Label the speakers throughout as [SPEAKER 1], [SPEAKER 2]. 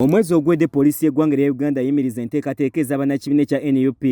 [SPEAKER 1] Omwezi ogwedde poliisi y'eggwanga lya Uganda yimiriza enteekateeka ez'abannakibiina kya NUP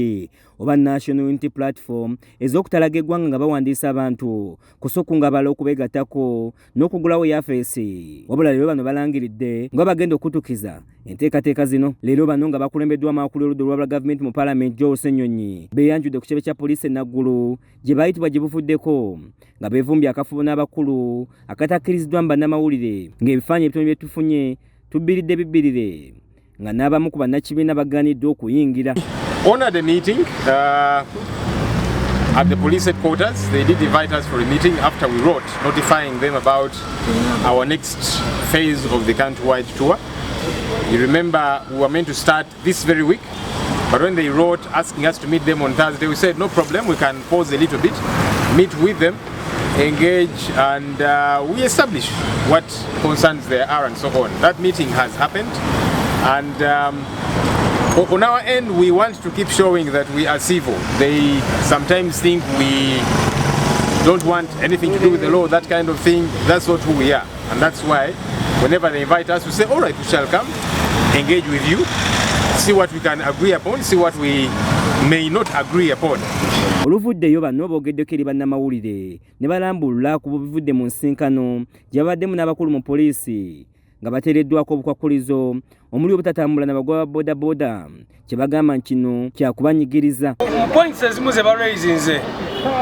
[SPEAKER 1] oba National Unity Platform ez'okutalaga eggwanga nga bawandiisa abantu kusokunga okubegattako n'okugulawo yafeesi. Wabula leero bano balangiridde nga bagenda okutukiza enteekateeka zino. Leero bano nga bakulembeddwamu amakulu oludda olwa gavumenti mu Paalamenti Joel Ssenyonyi beeyanjudde ku kitebe kya poliisi Naggulu gye baayitibwa gye buvuddeko nga beevumbye akafubo n'abakulu akatakkiriziddwamu bannamawulire ng'ebifaananyi ebitono bye tufunye tubbiridde bibbirire nga n'abamu ku bannakibiina baganiddwa okuyingira.
[SPEAKER 2] Honor the meeting at the police headquarters. They did invite us for a meeting after we wrote notifying them about our next phase of the countrywide tour. You remember we were meant to start this very week, but when they wrote asking us to meet them on Thursday, we said no problem, we can pause a little bit, meet with them, engage, and we establish what concerns there are and so on. That meeting has happened, and on our end we want to keep showing that we are civil. They sometimes think we don't want anything to do with the law, that kind of thing. That's not who we are, and that's why whenever they invite us we say all right, we shall come, engage with you, see what we can agree upon, see what we may not agree upon.
[SPEAKER 1] Oluvuddeyo bano boogeddeko eri bannamawulire ne balambulula ku bivudde mu nsinkano gye babaddemu n'abakulu mu poliisi nga bateereddwako obukwakulizo omuli obutatambula n'abagoba ba boodabooda kye bagamba kino kyakubanyigiriza.
[SPEAKER 3] Points ezimu ze baraisinze,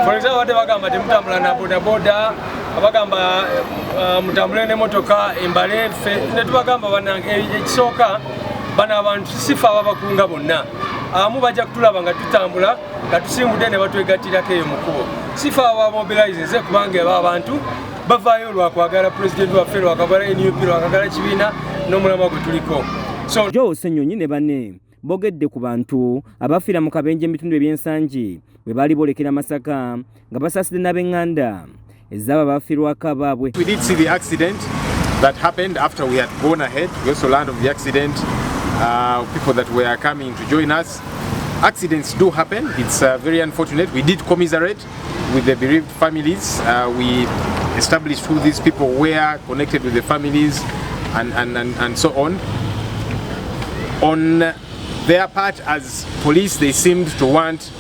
[SPEAKER 3] for example wadde bagamba temutambula na boodabooda, abagamba mutambule n'emmotoka embale ffe ne tubagamba bannange ekisooka bano abantu sifa ababakunga bonna abamu bajja kutulaba nga tutambula nga tusimbudde ne batwegattirako eyo mu kkubo. Sifa abamobilizinze kubanga aba abantu bavaayo lwakwagala pulezidenti waffe, lwakwagala NUP, lwakwagala kibiina n'omulamwa gwe tuliko. So
[SPEAKER 1] Joel Ssenyonyi ne banne boogedde ku bantu abafiira mu kabenje ebitundu ebyensangi bwe baali boolekera Masaka nga basaasidde n'ab'eŋŋanda ez'abo baafiirwako abaabwe.
[SPEAKER 2] We did see the accident that happened after we had gone ahead. We also learned of the accident, people that were coming to join us. Accidents do happen. It's very unfortunate. We did commiserate with the bereaved families. We established who these people were, connected with the families, and so on. On their part as police, they seemed to want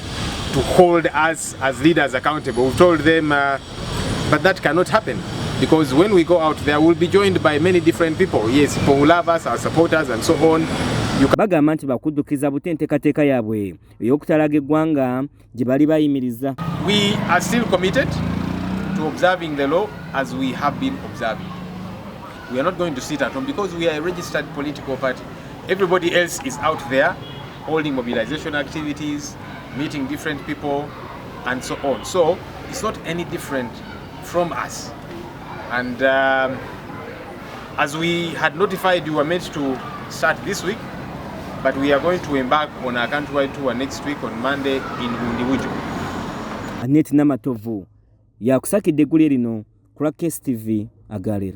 [SPEAKER 2] to hold us as leaders accountable. We told them, but that cannot happen, because when we go out there, we'll be joined by many different people. Yes, people who love us, our supporters, and so on.
[SPEAKER 1] Bagamba nti bakuddukiza buti enteekateeka yaabwe ey'okutalaga eggwanga gye bali bayimiriza.
[SPEAKER 2] We are still committed to observing the law as we have been observing. We are not going to sit at home because we are a registered political party. Everybody else is out there holding mobilization activities, meeting different people, and so on. So it's not any different from us. And as we had notified, you were meant to start this week, but we are going to embark on our countrywide tour next week on Monday in Bundiwuju.
[SPEAKER 1] Annette Namatovu yakusakidde eggulire lino ku Case TV Agalero.